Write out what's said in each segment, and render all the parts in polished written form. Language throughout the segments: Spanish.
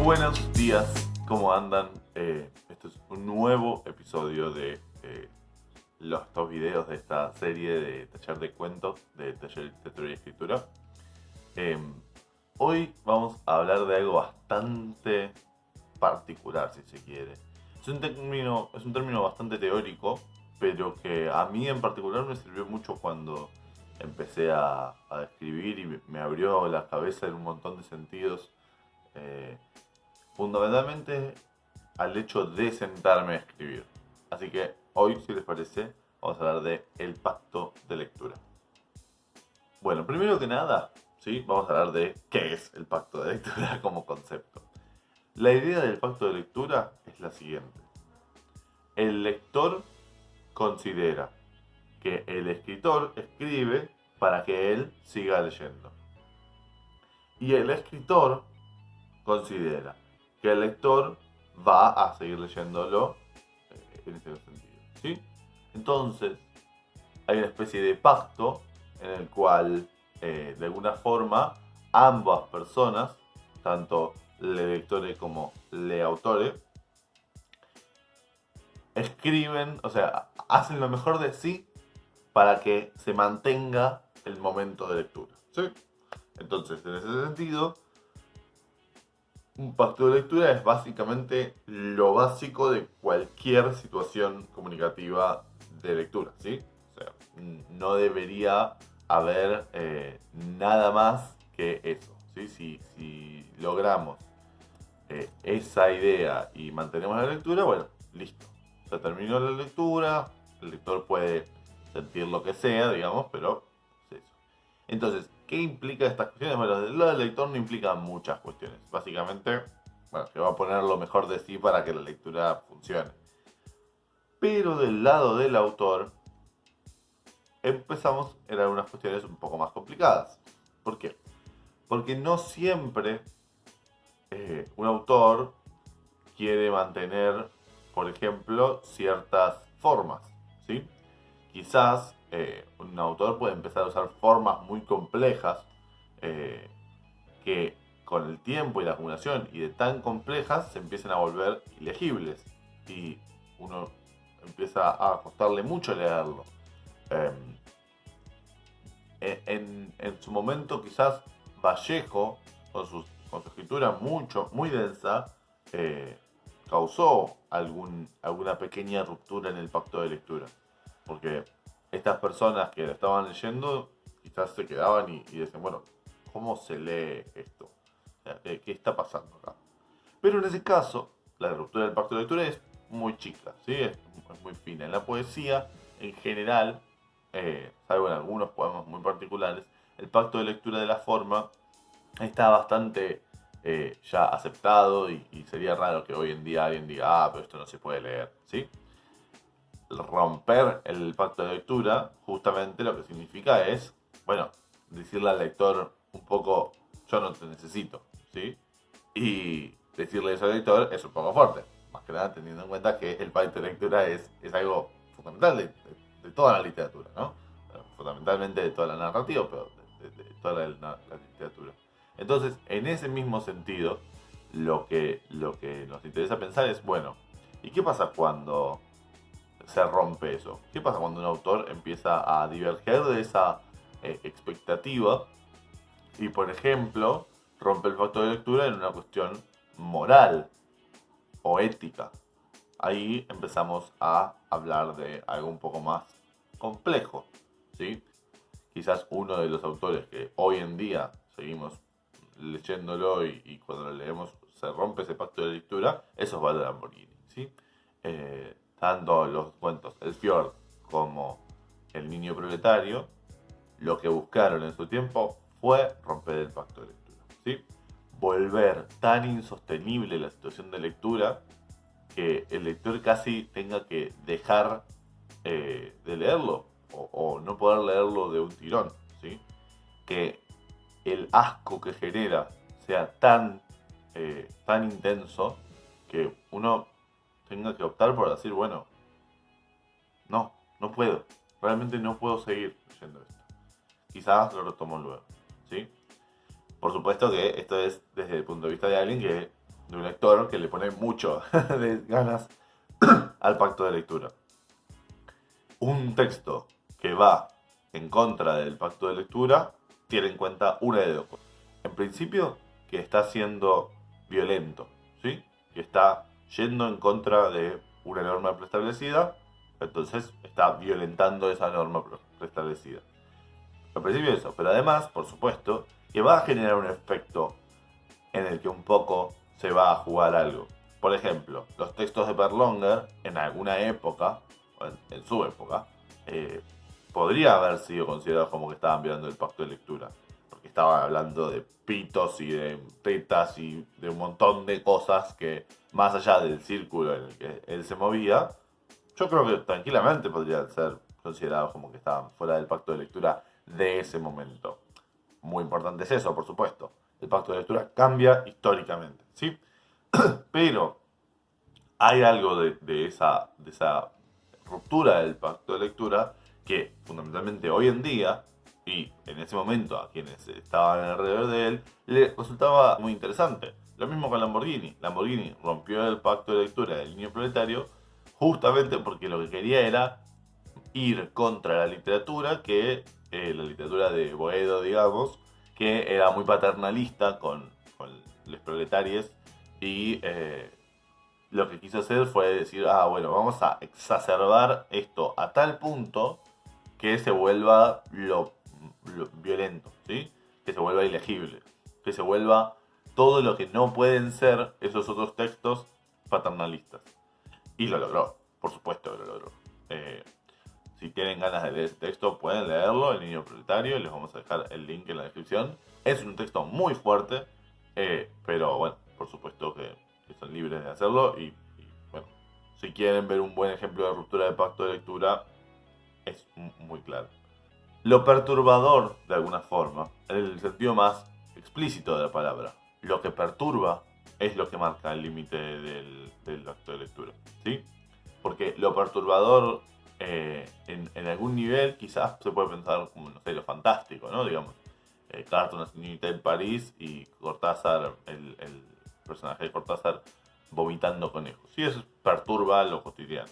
Buenos días, ¿cómo andan? Este es un nuevo episodio de estos videos de esta serie de taller de cuentos, de taller de literatura y escritura. Hoy vamos a hablar de algo bastante particular, si se quiere. Es un término bastante teórico, pero que a mí en particular me sirvió mucho cuando empecé a escribir y me abrió la cabeza en un montón de sentidos. Fundamentalmente al hecho de sentarme a escribir. Así que hoy, si les parece, vamos a hablar de el pacto de lectura. Bueno, primero que nada, ¿sí? Vamos a hablar de qué es el pacto de lectura como concepto. La idea del pacto de lectura es la siguiente. El lector considera que el escritor escribe para que él siga leyendo. Y el escritor considera que el lector va a seguir leyéndolo en ese sentido, ¿sí? Entonces, hay una especie de pacto en el cual, de alguna forma, ambas personas, tanto le lectore como le autore, escriben, o sea, hacen lo mejor de sí para que se mantenga el momento de lectura, ¿sí? Entonces, en ese sentido, un pacto de lectura es básicamente lo básico de cualquier situación comunicativa de lectura, ¿sí? O sea, no debería haber nada más que eso, ¿sí? Si logramos esa idea y mantenemos la lectura, bueno, listo. Se terminó la lectura, el lector puede sentir lo que sea, digamos, pero es eso. Entonces, ¿qué implica estas cuestiones? Bueno, del lado del lector no implica muchas cuestiones. Básicamente, bueno, que va a poner lo mejor de sí para que la lectura funcione. Pero del lado del autor, empezamos en algunas cuestiones un poco más complicadas. ¿Por qué? Porque no siempre un autor quiere mantener, por ejemplo, ciertas formas, ¿sí? Quizás un autor puede empezar a usar formas muy complejas que con el tiempo y la acumulación y de tan complejas se empiezan a volver ilegibles y uno empieza a costarle mucho leerlo. En su momento quizás Vallejo, con su escritura muy densa, causó alguna pequeña ruptura en el pacto de lectura. Porque estas personas que lo estaban leyendo quizás se quedaban y decían, bueno, ¿cómo se lee esto? O sea, ¿qué está pasando acá? Pero en ese caso, la ruptura del pacto de lectura es muy chica, ¿sí? Es muy fina. En la poesía, en general, salvo en algunos poemas muy particulares, el pacto de lectura de la forma está bastante ya aceptado y sería raro que hoy en día alguien diga, pero esto no se puede leer, ¿sí? Romper el pacto de lectura justamente lo que significa es, bueno, decirle al lector un poco, yo no te necesito, ¿sí? Y decirle eso al lector es un poco fuerte, más que nada teniendo en cuenta que el pacto de lectura es algo fundamental de toda la literatura, ¿no? Fundamentalmente de toda la narrativa, pero de toda la literatura. Entonces, en ese mismo sentido, lo que nos interesa pensar es, bueno, ¿y qué pasa cuando se rompe eso? ¿Qué pasa cuando un autor empieza a diverger de esa expectativa y, por ejemplo, rompe el pacto de lectura en una cuestión moral o ética? Ahí empezamos a hablar de algo un poco más complejo, ¿sí? Quizás uno de los autores que hoy en día seguimos leyéndolo y cuando lo leemos se rompe ese pacto de lectura, eso es Walter Lamborghini, ¿sí? Tanto los cuentos El Fjord como El Niño Proletario, lo que buscaron en su tiempo fue romper el pacto de lectura, ¿sí? Volver tan insostenible la situación de lectura que el lector casi tenga que dejar de leerlo o no poder leerlo de un tirón, ¿sí? Que el asco que genera sea tan intenso que uno tenga que optar por decir, bueno, no puedo, realmente no puedo seguir leyendo esto. Quizás lo retomo luego, ¿sí? Por supuesto que esto es desde el punto de vista de alguien que de un lector que le pone mucho de ganas al pacto de lectura. Un texto que va en contra del pacto de lectura tiene en cuenta una de dos cosas. En principio, que está siendo violento, ¿sí? Que está yendo en contra de una norma preestablecida, entonces está violentando esa norma preestablecida. Al principio eso, pero además, por supuesto, que va a generar un efecto en el que un poco se va a jugar algo. Por ejemplo, los textos de Berlonger, en alguna época, en su época, podría haber sido considerados como que estaban violando el pacto de lectura. Porque estaban hablando de pitos y de tetas y de un montón de cosas que, más allá del círculo en el que él se movía, yo creo que tranquilamente podrían ser considerados como que estaban fuera del pacto de lectura de ese momento. Muy importante es eso, por supuesto. El pacto de lectura cambia históricamente, ¿sí? Pero hay algo de esa ruptura del pacto de lectura que fundamentalmente hoy en día, y en ese momento a quienes estaban alrededor de él, le resultaba muy interesante. Lo mismo con Lamborghini. Lamborghini rompió el pacto de lectura del niño proletario justamente porque lo que quería era ir contra la literatura, la literatura de Boedo, digamos, que era muy paternalista con los proletarios y lo que quiso hacer fue decir, bueno, vamos a exacerbar esto a tal punto que se vuelva lo violento, ¿sí? Que se vuelva ilegible, que se vuelva todo lo que no pueden ser esos otros textos paternalistas. Y lo logró, por supuesto que lo logró. Si tienen ganas de leer ese texto, pueden leerlo, El Niño Proletario, les vamos a dejar el link en la descripción. Es un texto muy fuerte, pero bueno, por supuesto que son libres de hacerlo y bueno, si quieren ver un buen ejemplo de ruptura de pacto de lectura, es muy claro. Lo perturbador, de alguna forma, en el sentido más explícito de la palabra, lo que perturba es lo que marca el límite del acto de lectura, ¿sí? Porque lo perturbador, en algún nivel, quizás se puede pensar como, no sé, lo fantástico, ¿no? Digamos, Carta una señorita en París y Cortázar, el personaje de Cortázar, vomitando conejos. Sí, eso perturba lo cotidiano.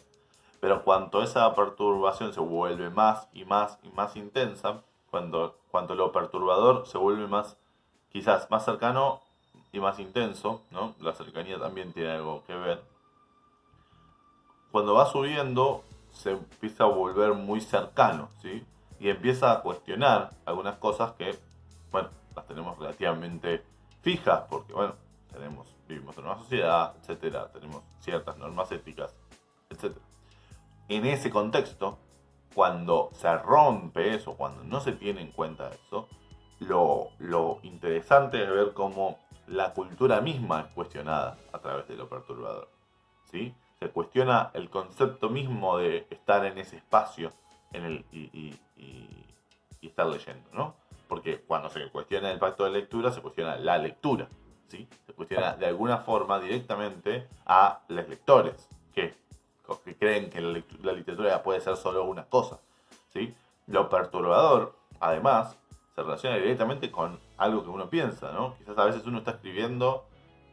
Pero cuanto esa perturbación se vuelve más y más y más intensa, cuanto lo perturbador se vuelve más, quizás más cercano y más intenso, ¿no? La cercanía también tiene algo que ver. Cuando va subiendo, se empieza a volver muy cercano, ¿sí? Y empieza a cuestionar algunas cosas que, bueno, las tenemos relativamente fijas, porque, bueno, vivimos en una sociedad, etcétera, tenemos ciertas normas éticas, etcétera. En ese contexto, cuando se rompe eso, cuando no se tiene en cuenta eso, lo interesante es ver cómo la cultura misma es cuestionada a través de lo perturbador, ¿sí? Se cuestiona el concepto mismo de estar en ese espacio y estar leyendo, ¿no? Porque cuando se cuestiona el pacto de lectura, se cuestiona la lectura, ¿sí? Se cuestiona de alguna forma directamente a los lectores, que creen que la literatura puede ser solo una cosa, ¿sí? Lo perturbador, además, se relaciona directamente con algo que uno piensa, ¿no? Quizás a veces uno está escribiendo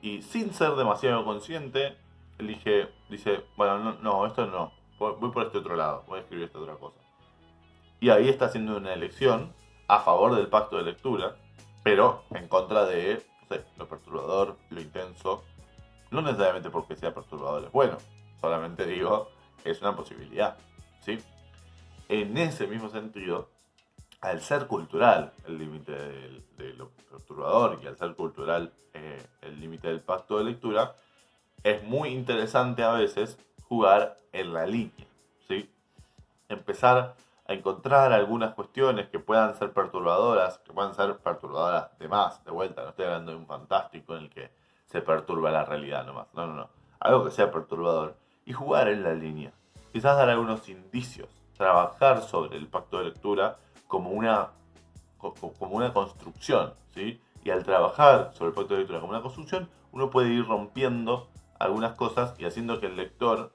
y sin ser demasiado consciente, dice, bueno, no, esto no, voy por este otro lado, voy a escribir esta otra cosa. Y ahí está haciendo una elección a favor del pacto de lectura, pero en contra de, no sé, lo perturbador, lo intenso, no necesariamente porque sea perturbador es bueno, solamente digo, es una posibilidad, ¿sí? En ese mismo sentido, al ser cultural el límite de lo perturbador y al ser cultural el límite del pacto de lectura, es muy interesante a veces jugar en la línea, ¿sí? Empezar a encontrar algunas cuestiones que puedan ser perturbadoras, de más, de vuelta, no estoy hablando de un fantástico en el que se perturba la realidad nomás, no, algo que sea perturbador, y jugar en la línea, quizás dar algunos indicios, trabajar sobre el pacto de lectura como una construcción, ¿sí? Y al trabajar sobre el pacto de lectura como una construcción, uno puede ir rompiendo algunas cosas y haciendo que el lector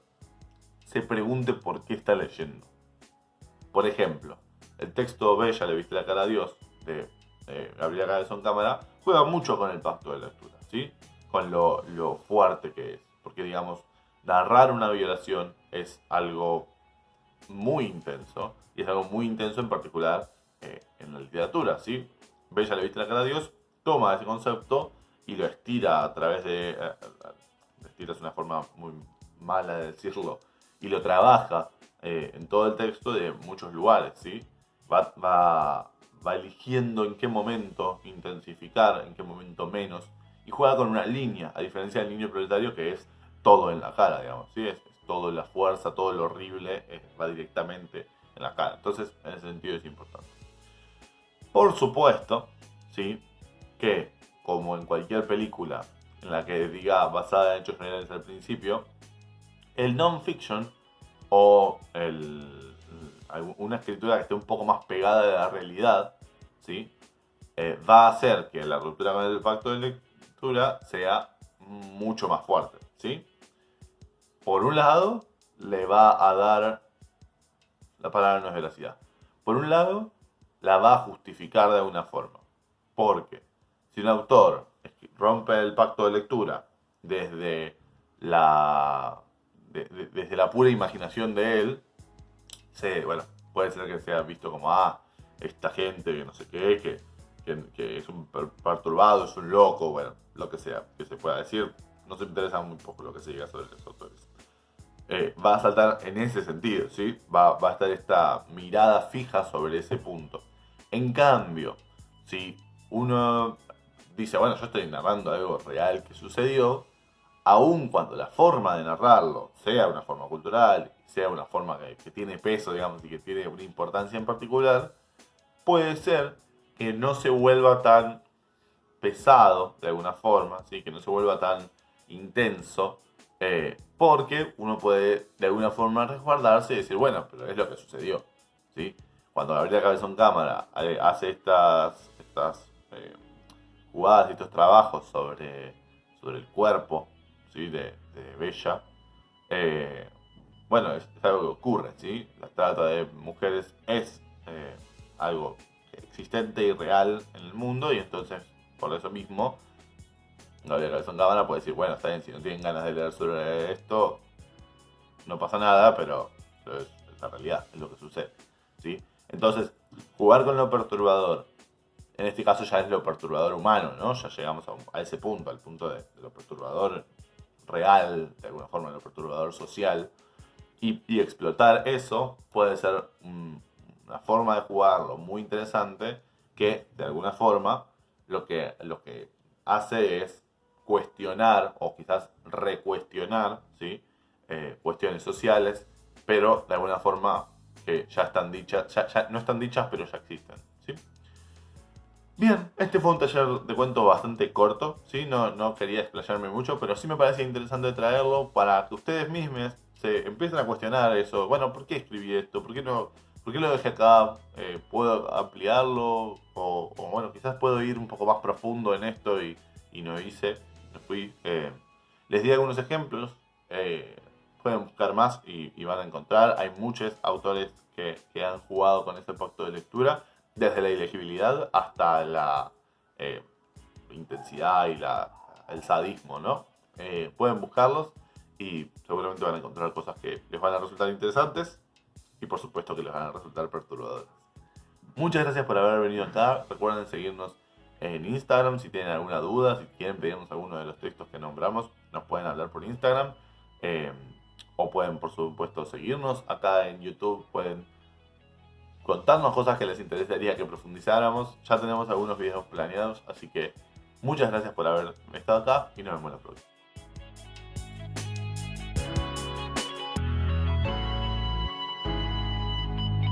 se pregunte por qué está leyendo. Por ejemplo, el texto Bella le viste la cara a Dios de Gabriela Cabezón Cámara juega mucho con el pacto de lectura, ¿sí? con lo fuerte que es. Porque, digamos, narrar una violación es algo muy intenso, y es algo muy intenso en particular en la literatura, ¿sí? Bella le viste la cara a Dios, toma ese concepto y lo estira a través de... estira es una forma muy mala de decirlo, y lo trabaja en todo el texto de muchos lugares, ¿sí? Va eligiendo en qué momento intensificar, en qué momento menos, y juega con una línea, a diferencia del niño proletario que es todo en la cara, digamos, ¿sí? Es todo la fuerza, todo lo horrible, va directamente en la cara. Entonces, en ese sentido es importante. Por supuesto, ¿sí? Que, como en cualquier película en la que diga basada en hechos reales al principio, el non-fiction o una escritura que esté un poco más pegada de la realidad, ¿sí? Va a hacer que la ruptura con el pacto de lectura sea mucho más fuerte, ¿sí? Por un lado, le va a dar, la palabra no es veracidad, por un lado, la va a justificar de alguna forma. Porque si un autor rompe el pacto de lectura desde desde la pura imaginación de él, bueno, puede ser que sea visto como, esta gente que no sé qué, que es un perturbado, es un loco, bueno, lo que sea, que se pueda decir. No se interesa muy poco lo que se diga sobre los autores. Va a saltar en ese sentido, ¿sí? Va a estar esta mirada fija sobre ese punto. En cambio, si uno dice, bueno, yo estoy narrando algo real que sucedió, aun cuando la forma de narrarlo sea una forma cultural, sea una forma que tiene peso, digamos, y que tiene una importancia en particular, puede ser que no se vuelva tan pesado de alguna forma, ¿sí? Que no se vuelva tan intenso, porque uno puede de alguna forma resguardarse y decir, bueno, pero es lo que sucedió, ¿sí? Cuando Gabriela Cabezón Cámara hace estas jugadas y estos trabajos sobre el cuerpo, ¿sí? de Bella, bueno, es algo que ocurre, ¿sí? La trata de mujeres es algo existente y real en el mundo, y entonces, por eso mismo, Gabriela Cabezón Cámara puede decir, bueno, está bien, si no tienen ganas de leer sobre esto, no pasa nada, pero es la realidad, es lo que sucede, ¿sí? Entonces, jugar con lo perturbador, en este caso ya es lo perturbador humano, ¿no? Ya llegamos a ese punto, al punto de lo perturbador real, de alguna forma, lo perturbador social, y explotar eso puede ser una forma de jugarlo muy interesante, que de alguna forma lo que hace es cuestionar o quizás recuestionar, ¿sí? Cuestiones sociales, pero de alguna forma que ya están dichas, ya no están dichas, pero ya existen, ¿sí? Bien, este fue un taller de cuento bastante corto, ¿sí? No quería explayarme mucho, pero sí me parece interesante traerlo para que ustedes mismos se empiecen a cuestionar eso. Bueno, ¿por qué escribí esto? ¿Por qué lo dejé acá? ¿Puedo ampliarlo? Bueno, quizás puedo ir un poco más profundo en esto y no hice, no fui. Les di algunos ejemplos, pueden buscar más y van a encontrar. Hay muchos autores que han jugado con ese pacto de lectura, desde la ilegibilidad hasta la intensidad y el sadismo, ¿no? Pueden buscarlos y seguramente van a encontrar cosas que les van a resultar interesantes y por supuesto que les van a resultar perturbadoras. Muchas gracias por haber venido acá. Recuerden seguirnos en Instagram si tienen alguna duda, si quieren pedirnos alguno de los textos que nombramos, nos pueden hablar por Instagram. O pueden, por supuesto, seguirnos acá en YouTube. Pueden contarnos cosas que les interesaría que profundizáramos. Ya tenemos algunos videos planeados, así que muchas gracias por haber estado acá y nos vemos la próxima.